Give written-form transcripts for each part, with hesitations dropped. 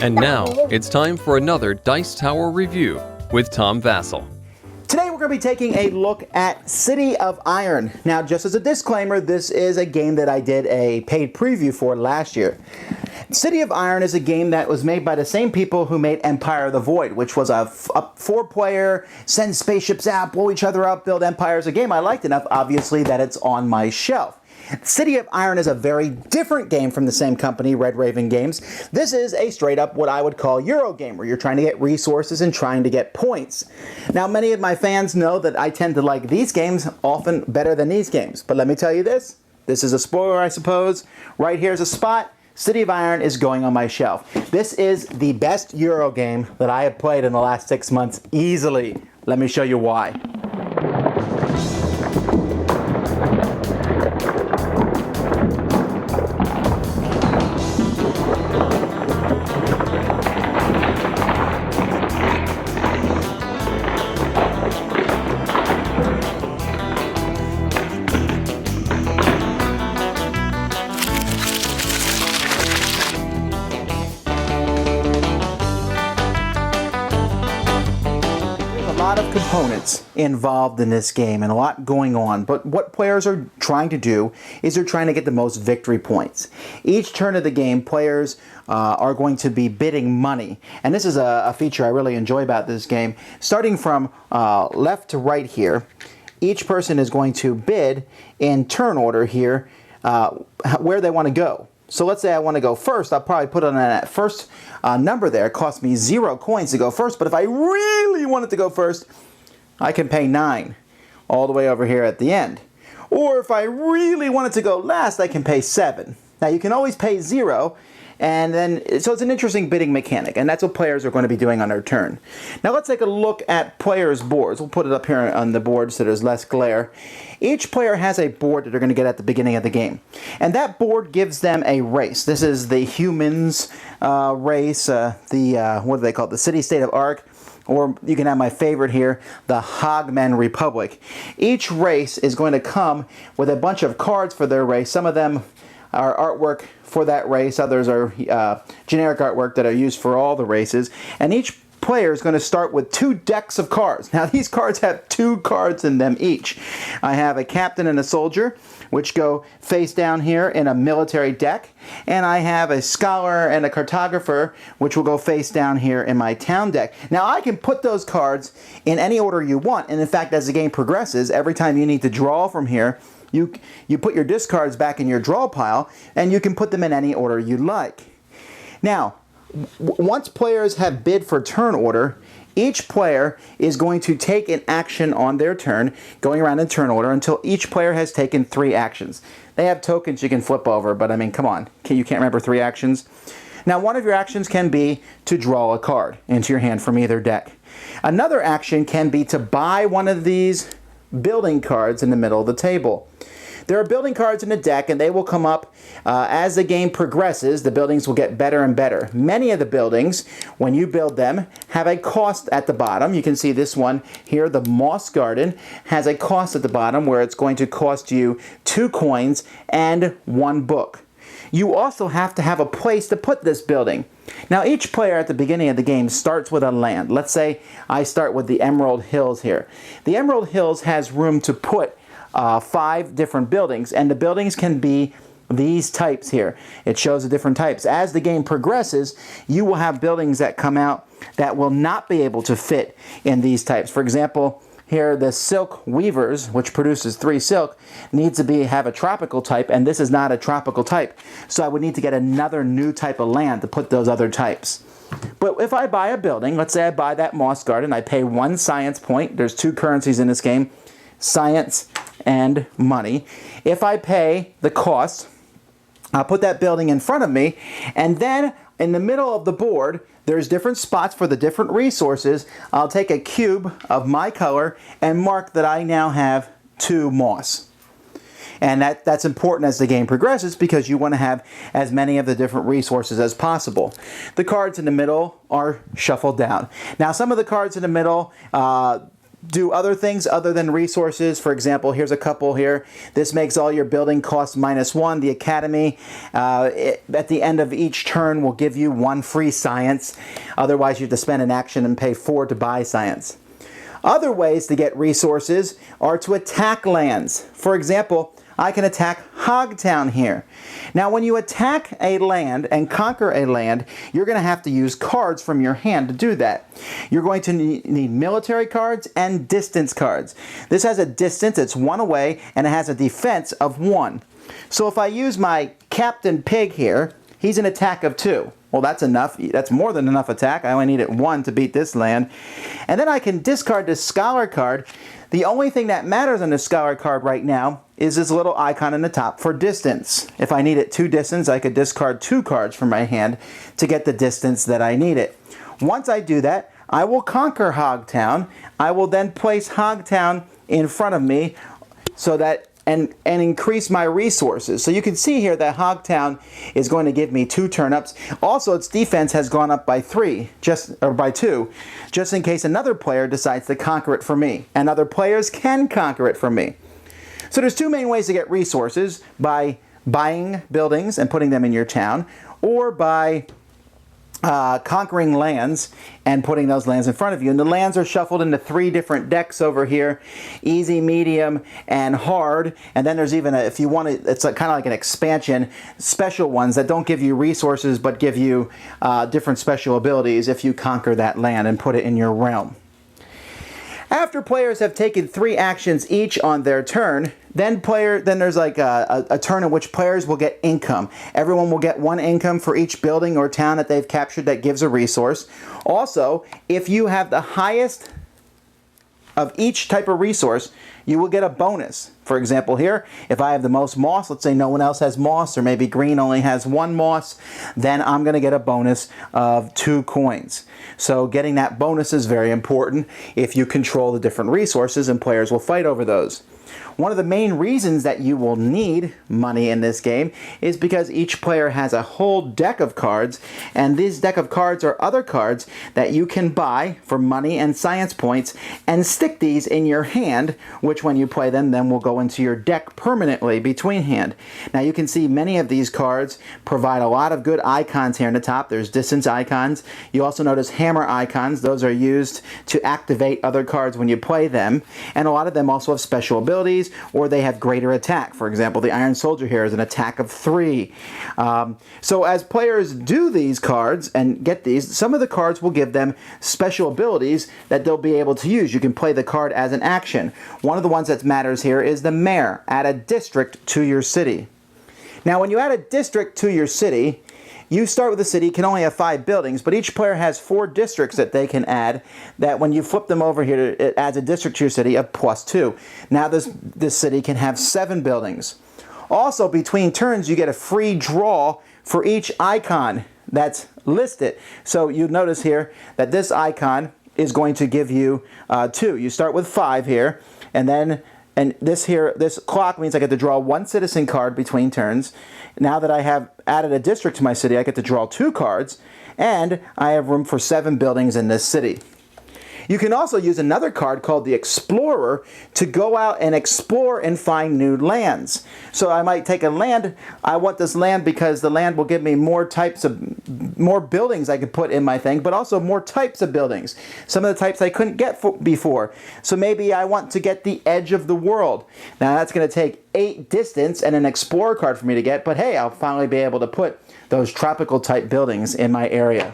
And now, it's time for another Dice Tower review with Tom Vasel. Today we're going to be taking a look at City of Iron. Now, just as a disclaimer, this is a game that I did a paid preview for last year. City of Iron is a game that was made by the same people who made Empire of the Void, which was a four-player, send spaceships out, blow each other up, build empires. A game I liked enough, obviously, that it's on my shelf. City of Iron is a very different game from the same company, Red Raven Games. This is a straight-up what I would call Euro game, where you're trying to get resources and trying to get points. Now, many of my fans know that I tend to like these games often better than these games. But let me tell you this. This is a spoiler, I suppose. Right here's a spot. City of Iron is going on my shelf. This is the best Euro game that I have played in the last 6 months, easily. Let me show you why. A lot of components involved in this game and a lot going on, but what players are trying to do is they're trying to get the most victory points. Each turn of the game, players are going to be bidding money, and this is a feature I really enjoy about this game. Starting from left to right here, each person is going to bid in turn order here where they want to go. So let's say I want to go first. I'll probably put on that first number there. It costs me 0 coins to go first, but if I really wanted to go first, I can pay 9 all the way over here at the end. Or if I really wanted to go last, I can pay 7. Now you can always pay 0, and then, so it's an interesting bidding mechanic, and that's what players are going to be doing on their turn. Now let's take a look at players' boards. We'll put it up here on the board so there's less glare. Each player has a board that they're going to get at the beginning of the game, and that board gives them a race. This is the humans race, what do they call it? The city-state of Ark, or you can have my favorite here, the Hogmen Republic. Each race is going to come with a bunch of cards for their race. Some of them are artwork for that race, others are generic artwork that are used for all the races, and each player is going to start with 2 decks of cards. Now these cards have 2 cards in them each. I have a captain and a soldier, which go face down here in a military deck, and I have a scholar and a cartographer, which will go face down here in my town deck. Now I can put those cards in any order you want, and in fact as the game progresses, every time you need to draw from here, you put your discards back in your draw pile, and you can put them in any order you like. Now, once players have bid for turn order, each player is going to take an action on their turn, going around in turn order until each player has taken 3 actions. They have tokens you can flip over, but I mean, come on, you can't remember 3 actions? Now, one of your actions can be to draw a card into your hand from either deck. Another action can be to buy one of these building cards in the middle of the table. There are building cards in the deck, and they will come up as the game progresses. The buildings will get better and better. Many of the buildings, when you build them, have a cost at the bottom. You can see this one here, the Moss Garden, has a cost at the bottom where it's going to cost you 2 coins and 1 book. You also have to have a place to put this building. Now each player at the beginning of the game starts with a land. Let's say I start with the Emerald Hills here. The Emerald Hills has room to put 5 different buildings, and the buildings can be these types here. It shows the different types. As the game progresses, you will have buildings that come out that will not be able to fit in these types. For example, here the Silk Weavers, which produces 3 silk, needs to have a tropical type, and this is not a tropical type. So I would need to get another new type of land to put those other types. But if I buy a building, let's say I buy that Moss Garden, I pay 1 science point. There's 2 currencies in this game, science and money. If I pay the cost, I'll put that building in front of me, and then in the middle of the board, there's different spots for the different resources. I'll take a cube of my color and mark that I now have 2 moss. And that's important as the game progresses because you want to have as many of the different resources as possible. The cards in the middle are shuffled down. Now some of the cards in the middle, do other things other than resources. For example, here's a couple here. This makes all your building costs -1. The Academy, at the end of each turn, will give you 1 free science. Otherwise, you have to spend an action and pay 4 to buy science. Other ways to get resources are to attack lands. For example, I can attack Hogtown here. Now, when you attack a land and conquer a land, you're going to have to use cards from your hand to do that. You're going to need military cards and distance cards. This has a distance, it's 1 away, and it has a defense of 1. So if I use my Captain Pig here, he's an attack of 2. Well, that's enough. That's more than enough attack. I only need it 1 to beat this land. And then I can discard this Scholar card. The only thing that matters on the Scholar card right now is this little icon in the top for distance. If I needed 2 distance, I could discard 2 cards from my hand to get the distance that I needed. Once I do that, I will conquer Hogtown. I will then place Hogtown in front of me so that and increase my resources. So you can see here that Hogtown is going to give me 2 turnips. Also, its defense has gone up by 2, just in case another player decides to conquer it for me. And other players can conquer it for me. So there's 2 main ways to get resources: by buying buildings and putting them in your town, or by conquering lands and putting those lands in front of you. And the lands are shuffled into 3 different decks over here: easy, medium, and hard. And then there's even, if you want it, it's kind of like an expansion, special ones that don't give you resources but give you different special abilities if you conquer that land and put it in your realm. After players have taken 3 actions each on their turn, then there's like a turn in which players will get income. Everyone will get 1 income for each building or town that they've captured that gives a resource. Also, if you have the highest of each type of resource, you will get a bonus. For example here, if I have the most moss, let's say no one else has moss, or maybe green only has 1 moss, then I'm going to get a bonus of 2 coins. So getting that bonus is very important if you control the different resources, and players will fight over those. One of the main reasons that you will need money in this game is because each player has a whole deck of cards, and this deck of cards are other cards that you can buy for money and science points and stick these in your hand, which when you play them then will go into your deck permanently between hand. Now you can see many of these cards provide a lot of good icons here in the top. There's distance icons. You also notice hammer icons. Those are used to activate other cards when you play them, and a lot of them also have special abilities, or they have greater attack. For example, the Iron Soldier here is an attack of 3. So as players do these cards and get these, some of the cards will give them special abilities that they'll be able to use. You can play the card as an action. One of the ones that matters here is the Mayor. Add a district to your city. Now when you add a district to your city, you start with a city, can only have 5 buildings, but each player has 4 districts that they can add, that when you flip them over here, it adds a district to your city of +2. Now this city can have 7 buildings. Also, between turns, you get a free draw for each icon that's listed. So you notice here that this icon is going to give you 2. You start with 5 here, and then this clock means I get to draw 1 citizen card between turns. Now that I have added a district to my city, I get to draw 2 cards, and I have room for 7 buildings in this city. You can also use another card called the Explorer to go out and explore and find new lands. So I might take a land. I want this land because the land will give me more buildings I could put in my thing, but also more types of buildings. Some of the types I couldn't get before. So maybe I want to get the edge of the world. Now that's going to take 8 distance and an Explorer card for me to get, but hey, I'll finally be able to put those tropical type buildings in my area.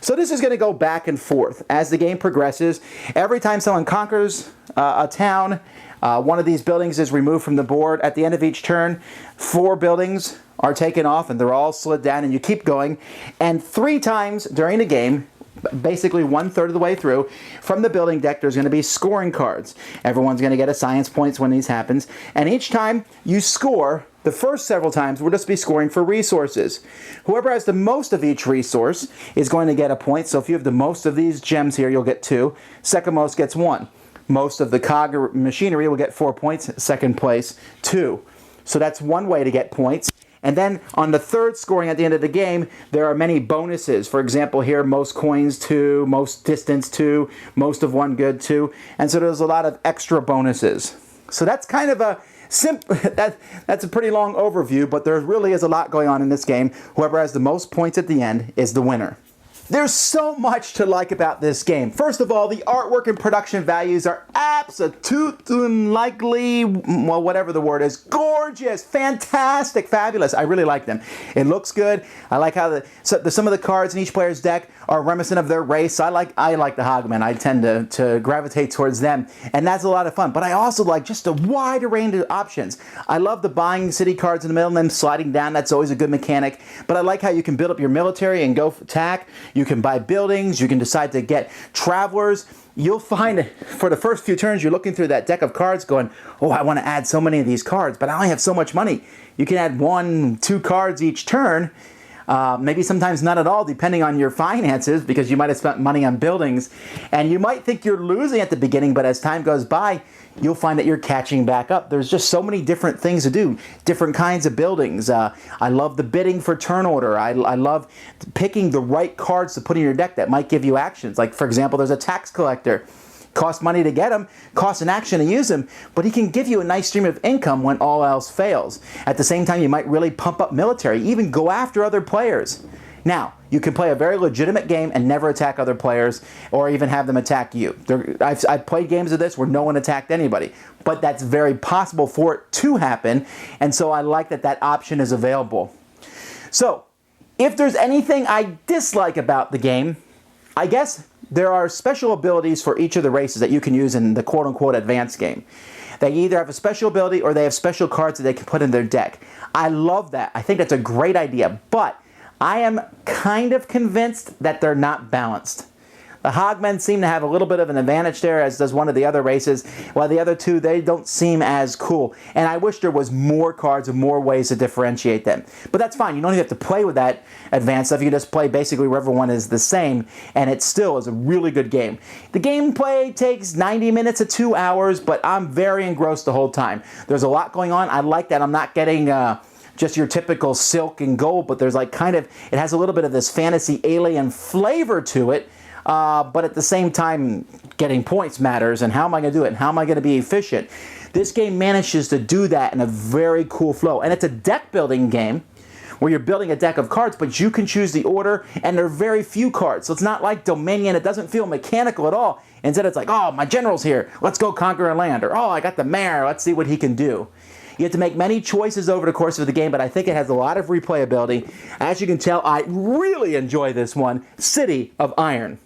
So this is going to go back and forth as the game progresses. Every time someone conquers a town, one of these buildings is removed from the board. At the end of each turn, 4 buildings are taken off and they're all slid down, and you keep going. And 3 times during the game, basically 1/3 of the way through, from the building deck there's going to be scoring cards. Everyone's going to get a science points when these happens, and each time you score, the first several times we'll just be scoring for resources. Whoever has the most of each resource is going to get a point. So if you have the most of these gems here, you'll get 2. Second most gets 1. Most of the cog or machinery will get 4 points. Second place, 2. So that's one way to get points. And then on the third scoring at the end of the game, there are many bonuses. For example, here, most coins 2, most distance 2, most of one good 2. And so there's a lot of extra bonuses. So that's kind of a that's a pretty long overview, but there really is a lot going on in this game. Whoever has the most points at the end is the winner. There's so much to like about this game. First of all, the artwork and production values are absolutely, well, whatever the word is, gorgeous, fantastic, fabulous. I really like them. It looks good. I like how some of the cards in each player's deck are reminiscent of their race. I like the Hogmen. I tend to gravitate towards them, and that's a lot of fun. But I also like just a wide range of options. I love the buying city cards in the middle and then sliding down. That's always a good mechanic. But I like how you can build up your military and go attack. You can buy buildings. You can decide to get travelers. You'll find for the first few turns you're looking through that deck of cards going, oh, I want to add so many of these cards, but I only have so much money. You can add 1, 2 cards each turn. Maybe sometimes not at all, depending on your finances, because you might have spent money on buildings. And you might think you're losing at the beginning, but as time goes by, you'll find that you're catching back up. There's just so many different things to do, different kinds of buildings. I love the bidding for turn order. I love picking the right cards to put in your deck that might give you actions. Like, for example, there's a tax collector. Costs money to get him, costs an action to use him, but he can give you a nice stream of income when all else fails. At the same time, you might really pump up military, even go after other players. Now, you can play a very legitimate game and never attack other players or even have them attack you. I've played games of this where no one attacked anybody, but that's very possible for it to happen, and so I like that option is available. So, if there's anything I dislike about the game, I guess there are special abilities for each of the races that you can use in the quote-unquote advanced game. They either have a special ability or they have special cards that they can put in their deck. I love that. I think that's a great idea, but I am kind of convinced that they're not balanced. The Hogmen seem to have a little bit of an advantage there, as does one of the other races, while the other two, they don't seem as cool. And I wish there was more cards and more ways to differentiate them. But that's fine. You don't even have to play with that advanced stuff. You can just play basically where everyone is the same, and it still is a really good game. The gameplay takes 90 minutes to 2 hours, but I'm very engrossed the whole time. There's a lot going on. I like that I'm not getting just your typical silk and gold, but there's like it has a little bit of this fantasy alien flavor to it. But at the same time, getting points matters, and how am I going to do it, and how am I going to be efficient? This game manages to do that in a very cool flow, and it's a deck building game where you're building a deck of cards, but you can choose the order, and there are very few cards, so it's not like Dominion. It doesn't feel mechanical at all. Instead, it's like, oh, my general's here, let's go conquer a land, or oh, I got the mayor, let's see what he can do. You have to make many choices over the course of the game, but I think it has a lot of replayability. As you can tell, I really enjoy this one, City of Iron.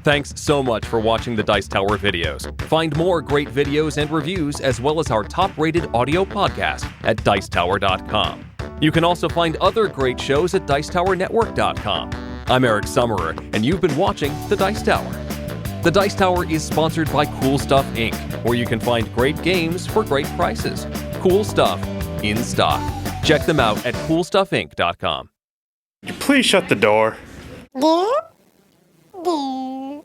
Thanks so much for watching the Dice Tower videos. Find more great videos and reviews, as well as our top-rated audio podcast at Dicetower.com. You can also find other great shows at Dicetowernetwork.com. I'm Eric Summerer, and you've been watching The Dice Tower. The Dice Tower is sponsored by Cool Stuff Inc., where you can find great games for great prices. Cool stuff in stock. Check them out at CoolStuffInc.com. Please shut the door. Yeah? Yeah.